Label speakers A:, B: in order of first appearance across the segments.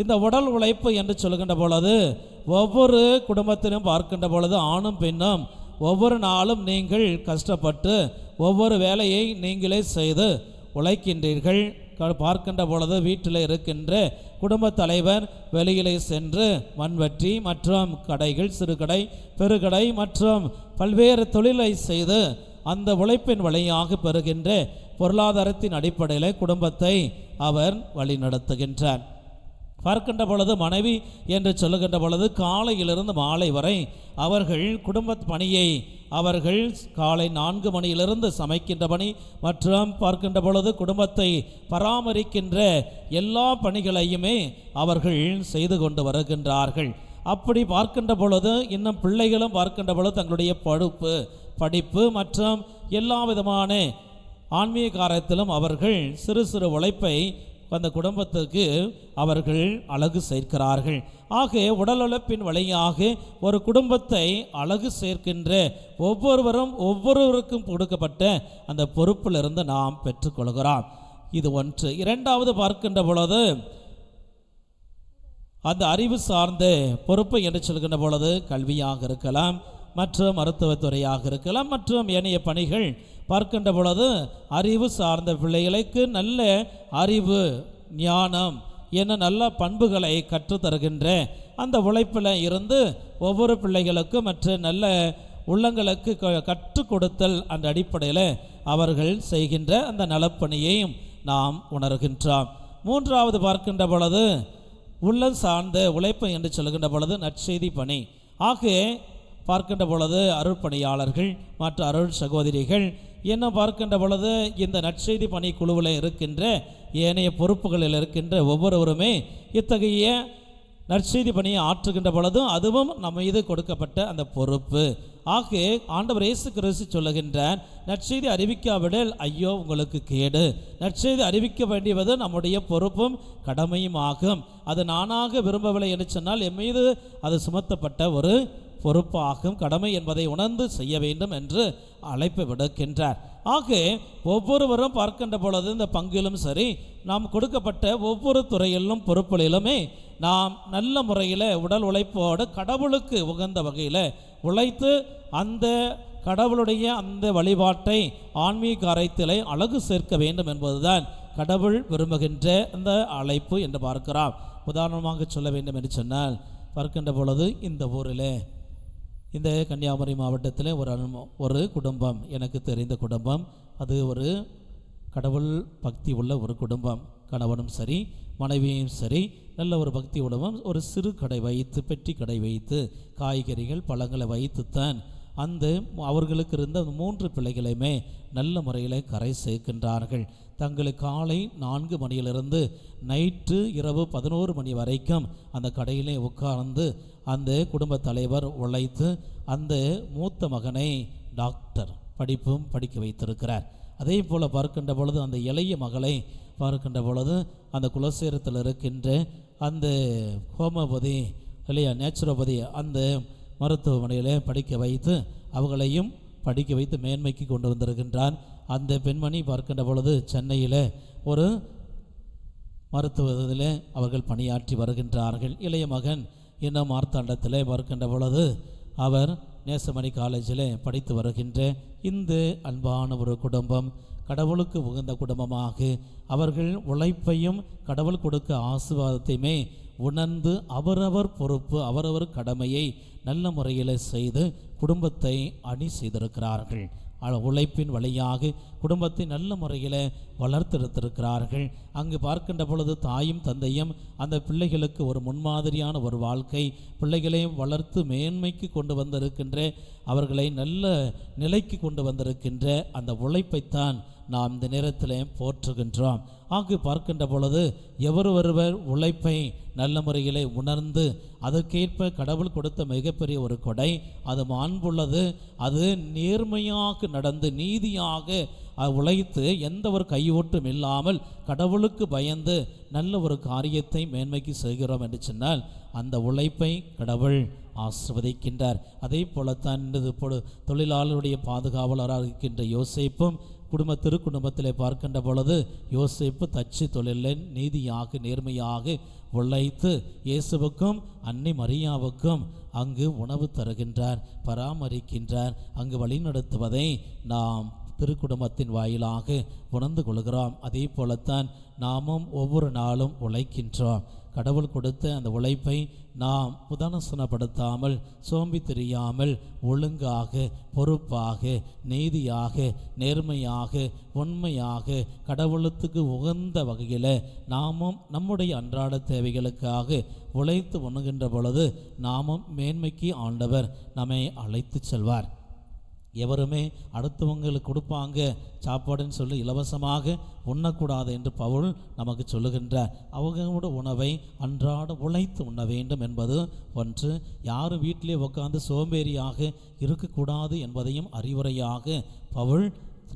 A: இந்த உடல் உழைப்பு என்று சொல்கின்ற பொழுது ஒவ்வொரு குடும்பத்திலும் பார்க்கின்ற பொழுது ஆணும் பெண்ணும் ஒவ்வொரு நாளும் நீங்கள் கஷ்டப்பட்டு ஒவ்வொரு வேலையை நீங்களே செய்து உழைக்கின்றீர்கள். பார்க்கின்ற பொழுது வீட்டில் இருக்கின்ற குடும்ப தலைவர் வெளியிலே சென்று மண்வெட்டி மற்றும் கடைகள், சிறுகடை, பெருகடை மற்றும் பல்வேறு தொழிலை செய்து அந்த உழைப்பின் வழியாக பெறுகின்ற பொருளாதாரத்தின் அடிப்படையில் குடும்பத்தை அவர் வழிநடத்துகின்றார். பார்க்கின்ற பொழுது மனைவி என்று சொல்லுகின்ற பொழுது காலையிலிருந்து மாலை வரை அவர்கள் குடும்ப பணியை அவர்கள் காலை 4 மணியிலிருந்து சமைக்கின்ற பணி மற்றும் பார்க்கின்ற பொழுது குடும்பத்தை பராமரிக்கின்ற எல்லா பணிகளையுமே அவர்கள் செய்து கொண்டு வருகின்றார்கள். அப்படி பார்க்கின்ற பொழுது இன்னும் பிள்ளைகளும் பார்க்கின்ற பொழுது தங்களுடைய படிப்பு மற்றும் எல்லா விதமான ஆன்மீக காரியத்திலும் அவர்கள் சிறு சிறு உழைப்பை அந்த குடும்பத்துக்கு அவர்கள் அழகு சேர்க்கிறார்கள். ஆக உடல் உழைப்பின் வழியாக ஒரு குடும்பத்தை அழகு சேர்க்கின்ற ஒவ்வொருவருக்கும் கொடுக்கப்பட்ட அந்த பொறுப்பிலிருந்து நாம் பெற்றுக்கொள்கிறோம். இது ஒன்று. இரண்டாவது பார்க்கின்ற பொழுது அந்த அறிவு சார்ந்த பொறுப்பு என்று சொல்கின்ற பொழுது கல்வியாக இருக்கலாம், மற்றும் மருத்துவத்துறையாக இருக்கலாம், மற்றும் ஏனைய பணிகள் பார்க்கின்ற பொழுது அறிவு சார்ந்த பிள்ளைகளுக்கு நல்ல அறிவு, ஞானம் என நல்ல பண்புகளை கற்றுத்தருகின்ற அந்த உழைப்பில் இருந்து ஒவ்வொரு பிள்ளைகளுக்கும் மற்ற நல்ல உள்ளங்களுக்கு கற்றுக் கொடுத்தல் அந்த அடிப்படையில் அவர்கள் செய்கின்ற அந்த நலப்பணியையும் நாம் உணர்கின்றோம். மூன்றாவது பார்க்கின்ற பொழுது உள்ளம் சார்ந்த உழைப்பு என்று சொல்கின்ற பொழுது நற்செய்தி பணி. ஆக பார்க்கின்ற பொழுது அருட்பணியாளர்கள் மற்ற அருள் சகோதரிகள் என்ன பார்க்கின்ற பொழுது இந்த நற்செய்தி பணி குழுவில் இருக்கின்ற ஏனைய பொறுப்புகளில் இருக்கின்ற ஒவ்வொருவருமே இத்தகைய நற்செய்தி பணியை ஆற்றுகின்ற பொழுதும் அதுவும் நம்ம மீது கொடுக்கப்பட்ட அந்த பொறுப்பு. ஆக ஆண்டவர் இயேசு கிறிஸ்து சொல்லுகின்றார், நற்செய்தி அறிவிக்காவிடல் ஐயோ உங்களுக்கு கேடு. நற்செய்தி அறிவிக்க வேண்டியது நம்முடைய பொறுப்பும் கடமையும் ஆகும். அது நானாக விரும்பவில்லை என்று சொன்னால் என் மீது அது சுமத்தப்பட்ட ஒரு பொறுப்பாகும், கடமை என்பதை உணர்ந்து செய்ய வேண்டும் என்று அழைப்பு விடுக்கின்றார். ஆக ஒவ்வொருவரும் பார்க்கின்ற பொழுது இந்த பங்கிலும் சரி நாம் கொடுக்கப்பட்ட ஒவ்வொரு துறையிலும் பொறுப்புகளிலுமே நாம் நல்ல முறையில் உடல் உழைப்போடு கடவுளுக்கு உகந்த வகையில் உழைத்து அந்த கடவுளுடைய அந்த வழிபாட்டை ஆன்மீக காரியத்திலே அழகு சேர்க்க வேண்டும் என்பதுதான் கடவுள் விரும்புகின்ற அந்த அழைப்பு என்று பார்க்கிறோம். உதாரணமாக சொல்ல வேண்டும் என்று சொன்னால் பார்க்கின்ற பொழுது இந்த ஊரில் இந்த கன்னியாகுமரி மாவட்டத்தில் ஒரு குடும்பம், எனக்கு தெரிந்த குடும்பம், அது ஒரு கடவுள் பக்தி உள்ள ஒரு குடும்பம். கணவனும் சரி மனைவியும் சரி நல்ல ஒரு பக்தி உடம்பம், ஒரு சிறு கடை வைத்து பெட்டி கடை வைத்து காய்கறிகள் பழங்களை வைத்துத்தான் அந்த அவர்களுக்கு இருந்த 3 பிள்ளைகளையுமே நல்ல முறையில் கரை சேர்க்கின்றார்கள். தங்களுக்கு காலை 4 மணியிலிருந்து நைட்டு இரவு 11 மணி வரைக்கும் அந்த கடையிலே உட்கார்ந்து அந்த குடும்ப தலைவர் உழைத்து அந்த மூத்த மகனை டாக்டர் படிப்பும் படிக்க வைத்திருக்கிறார். அதே போல் பார்க்கின்ற பொழுது அந்த இளைய மகளை பார்க்கின்ற பொழுது அந்த குலசேரத்தில் இருக்கின்ற அந்த ஹோமியோபதி இல்லையா நேச்சுரோபதி அந்த மருத்துவமனையில் படிக்க வைத்து அவங்களையும் படிக்க வைத்து மேன்மைக்கு கொண்டு வந்திருக்கின்றான். அந்த பெண்மணி பார்க்கின்ற பொழுது சென்னையில் ஒரு மருத்துவத்தில் அவர்கள் பணியாற்றி வருகின்றார்கள். இளைய மகன் இன்னும் மார்த்தாண்டத்தில் பார்க்கின்ற பொழுது அவர் நேசமணி காலேஜில் படித்து வருகின்ற இந்த அன்பான ஒரு குடும்பம், கடவுளுக்கு உகந்த குடும்பமாக அவர்கள் உழைப்பையும் கடவுள் கொடுக்க ஆசீர்வாதத்தையுமே உணர்ந்து அவரவர் பொறுப்பு அவரவர் கடமையை நல்ல முறையில் செய்து குடும்பத்தை அணி செய்திருக்கிறார்கள். உழைப்பின் வழியாக குடும்பத்தை நல்ல முறையில் வளர்த்தெடுத்திருக்கிறார்கள். அங்கு பார்க்கின்ற பொழுது தாயும் தந்தையும் அந்த பிள்ளைகளுக்கு ஒரு முன்மாதிரியான ஒரு வாழ்க்கை, பிள்ளைகளையும் வளர்த்து மேன்மைக்கு கொண்டு வந்திருக்கின்ற அவர்களை நல்ல நிலைக்கு கொண்டு வந்திருக்கின்ற அந்த உழைப்பைத்தான் நாம் இந்த நேரத்தில் போற்றுகின்றோம். ஆகு பார்க்கின்ற பொழுது ஒருவர் உழைப்பை நல்ல முறையிலே உணர்ந்து அதற்கேற்ப கடவுள் கொடுத்த மிகப்பெரிய ஒரு கொடை, அது மாண்புள்ளது, அது நேர்மையாக நடந்து நீதியாக உழைத்து எந்த ஒரு கையூட்டும் இல்லாமல் கடவுளுக்கு பயந்து நல்ல ஒரு காரியத்தை மேன்மைக்கு செய்கிறோம் என்று சொன்னால் அந்த உழைப்பை கடவுள் ஆசிர்வதிக்கின்றார். அதே போலத்தான் தொழிலாளருடைய பாதுகாவலராக இருக்கின்ற யோசேப்பும் திருக்குடும்பத்திலே பார்க்கின்ற பொழுது யோசேப்பு தச்சு தொழிலில் நீதியாக நேர்மையாக உழைத்து இயேசுவுக்கும் அன்னை மரியாவுக்கும் அங்கு உணவு தருகின்றார், பராமரிக்கின்றார், அங்கு வழிநடத்துவதை நாம் திருக்குடும்பத்தின் வாயிலாக உணர்ந்து கொள்கிறோம். அதே போலத்தான் நாமும் ஒவ்வொரு நாளும் உழைக்கின்றோம். கடவுள் கொடுத்த அந்த உழைப்பை நாம் உதாசனப்படுத்தாமல், சோம்பி தெரியாமல், ஒழுங்காக, பொறுப்பாக, நீதியாக, நேர்மையாக, உண்மையாக, கடவுளுக்கு உகந்த வகையில் நாமும் நம்முடைய அன்றாட தேவைகளுக்காக உழைத்து உண்ணுகின்ற பொழுது நாமும் மேன்மைக்கு ஆண்டவர் நம்மை அழைத்து செல்வார். எவருமே அடுத்தவங்களுக்கு கொடுப்பாங்க சாப்பாடுன்னு சொல்லி இலவசமாக உண்ணக்கூடாது என்று பவுல் நமக்கு சொல்லுகின்றார். அவங்களோட உணவை அன்றாட உழைத்து உண்ண வேண்டும் என்பது ஒன்று. யாரும் வீட்டிலே உட்கார்ந்து சோம்பேறியாக இருக்கக்கூடாது என்பதையும் அறிவுரையாக பவுல்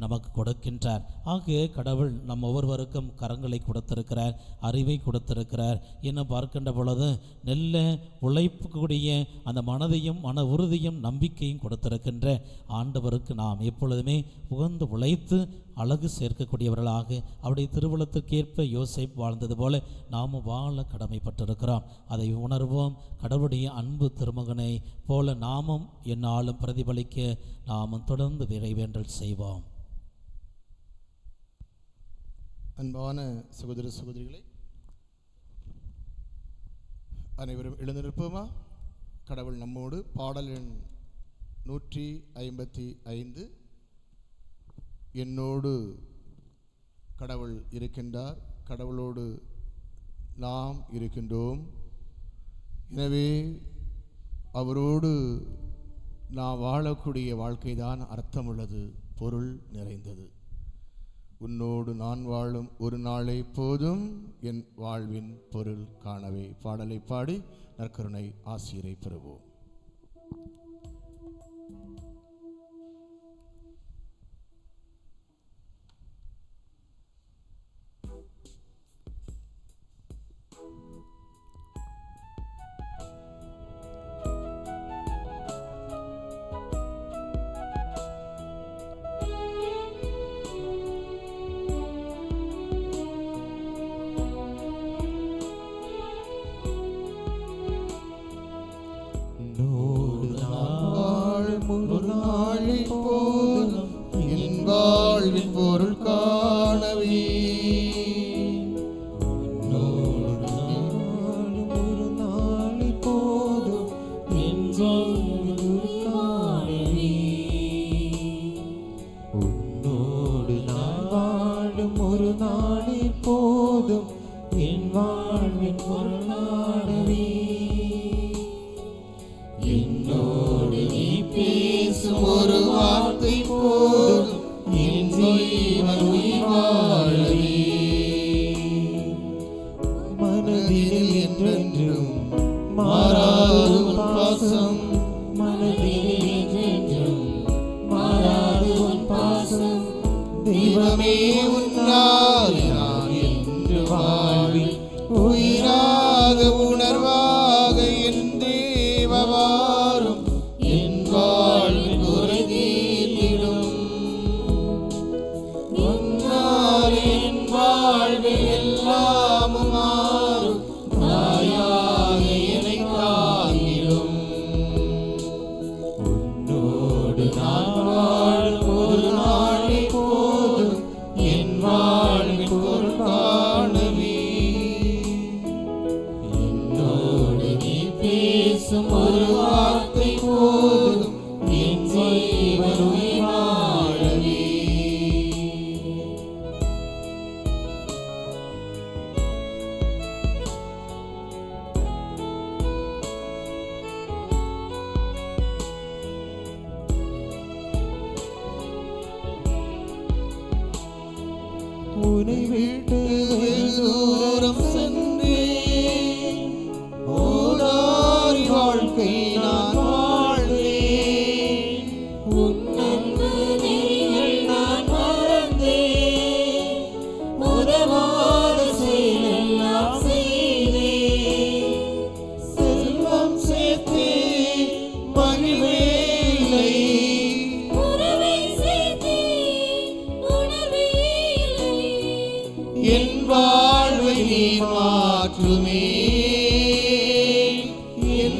A: நமக்கு கொடுக்கின்றார். ஆக கடவுள் நம் ஒவ்வொருவருக்கும் கரங்களை கொடுத்திருக்கிறார், அறிவை கொடுத்திருக்கிறார். இன்னும் பார்க்கின்ற பொழுது நல்ல உழைப்புக்கூடிய அந்த மனதையும் மன உறுதியும் நம்பிக்கையும் கொடுத்திருக்கின்ற ஆண்டவருக்கு நாம் எப்பொழுதுமே உகந்து உழைத்து அழகு சேர்க்கக்கூடியவர்களாக அவருடைய திருவுளத்திற்கேற்ப யோசேப்பு வாழ்ந்தது போல நாம் வாழ கடமைப்பட்டிருக்கிறோம். அதை உணர்வோம். கடவுளுடைய அன்பு திருமகனை போல நாமும் எந்நாளும் பிரதிபலிக்க நாமும் தொடர்ந்து இறைவேண்டல் செய்வோம்.
B: அன்பான சகோதர சகோதரிகளை, அனைவரும் எழுந்து நிற்போமா? கடவுள் நம்மோடு. பாடல் எண் 155. என்னோடு கடவுள் இருக்கின்றார், கடவுளோடு நாம் இருக்கின்றோம். எனவே அவரோடு நாம் வாழக்கூடிய வாழ்க்கைதான் அர்த்தமுள்ளது, பொருள் நிறைந்தது. உன்னோடு நான் வாழும் ஒரு நாளை போதும் என் வாழ்வின் பொருள் காணவே. பாடலை பாடி நற்கருணை ஆசிரை பெறுவோம். பொருள் காணவே ஒரு நாளை போதும் உன்னோடு நான் வாழும் ஒரு நாளை போதும் என் வாழ்வின் ஒரு நாடவே. என்னோடு நீ பேசும் ஒரு வார்த்தை போதும் என் ஜீவன் உயிர் வாழவே. மனதில் என்றென்றும் மாறாது உன் பாசம், மனதில் என்றென்றும் மாறாது உன் பாசம். தெய்வமே உன்னால் நான் என்று வாழ்வில் உயிராக உணர்வாக என் தேவவாரும் என் வாழ்வில் ஒரு தீர்த்திடும். உன்னால் என் வாழ்வில் எல்லாமும் மாறும், தாயாக என்னை காத்திடும். உன்னோடு நான் வாழும் ஒரு நாளை போதும் என் வாழ்வில் பொருள் காணவே. என்னோடு நீ பேசும் ஒரு வார்த்தை போதும் என் ஜீவன் உயிர் வாழவே. உன்னை விட்டு வெகு தூரம் சென்றேன், ஓடாரி வாழ்க்கை நான் வாழ்வேன்.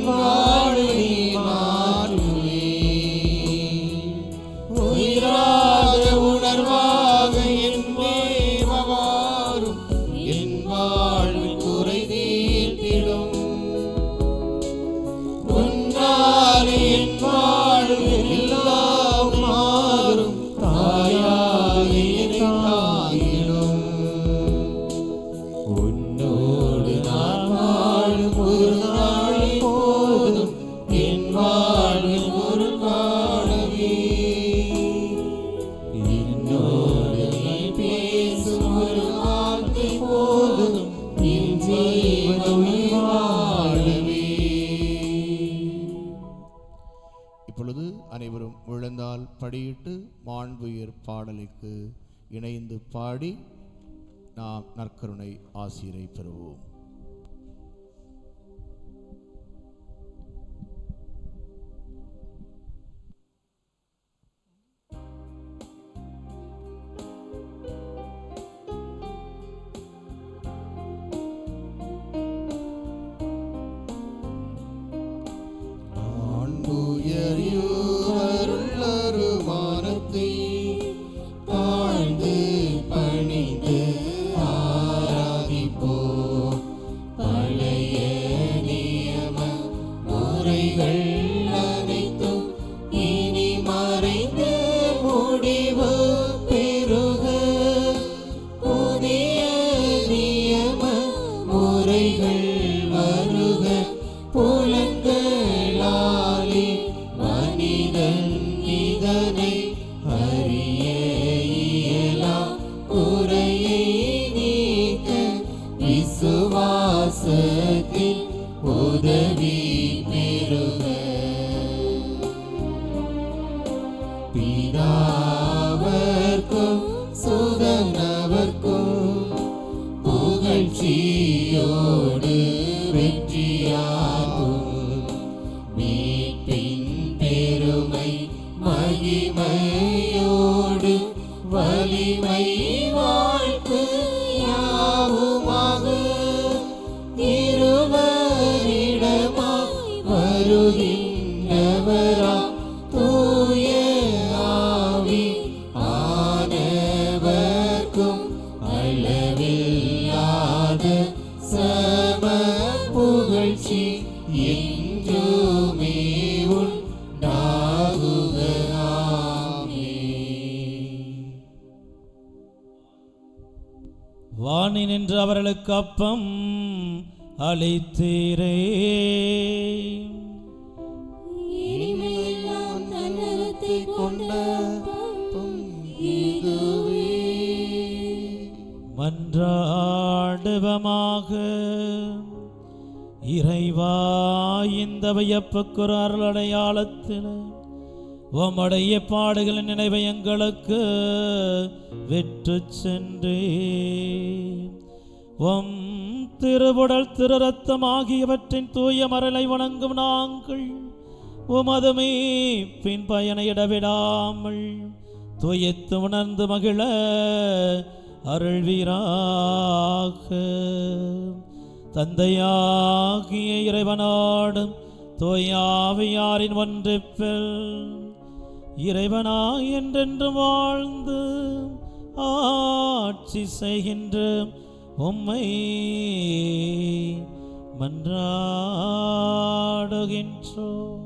C: வாழ்வை மாற்றுவே. உயிராத உணர்வாக என் மேவாரும் என் வாழ்வின் குறை தீர்த்திடும். உன்னாலே என் வாழ்வில் எல்லாம் மாறும் தாயாக என்னை தாங்கிடும். உன்னோடு நான் வாழும் ஒரு நாள் போதும் என் வாழ்வில் ஒரு காலமே. என்னோடு நீ பேசும் ஒரு வார்த்தை போதும் என் ஜீவனை வாழவே.
B: இப்பொழுது அனைவரும் விழுந்தால் படியிட்டு மாண்புயர் பாடலுக்கு இணைந்து பாடி நாம் நற்கருணை ஆசீரை பெறுவோம்.
C: மானத்தை தாழ்ந்து பணிந்து ஆராதிப்போம். பழைய நியம முறைகள் அனைத்தும் இனி மறைந்து முடிவு பெறுக. புதிய நியம முறைகள் வருக. புலன்களாலே மனிதன் இதனை அறிய இயலாம். குறையை நீக்க விசுவாசத்தின் உதவி பெறுக. பிதாவர்க்கும் சுதனவர்க்கும் புகழ்ச்சியோடு வெற்றியாகும். மீட்பின் பெருமை மகிமையோடு வலிமை வாழ்த்து யாவுமாக. இருவரிடமாய் வருகின்றவரா தூய ஆவி ஆனவர்க்கும் அளவில்லாத சம புகழ்ச்சி என்றுமே உண்டாகுக. ஆமென்.
A: வாணி நின்று அவர்களுக்கு அப்பம் அளித்தீரே.
C: இனிமேலாம் தன்னகத்தை கொண்ட அப்பம் இதுவே.
A: மன்றாடுவமாக. இறைவா, இந்த வியப்புக்குற அருள் அடையாளத்தில் உம்முடைய பாடுகளின் நினைவை எங்களுக்கு விட்டு சென்றே. உம் திருவுடல் திரு ரத்தம் ஆகியவற்றின் தூய மரலை வணங்கும் நாங்கள் உமது மீட்பின் பயனை இடவிடாமல் துயத்து உணர்ந்து மகிழ அருள்வீராக. தந்தையாகிய இறைவனாடும் தூயாவியாரின் ஒன்றிப்பில் இறைவனாய் என்றென்று வாழ்ந்து ஆட்சி செய்கின்ற உம்மை மன்றாடுகின்றோம்.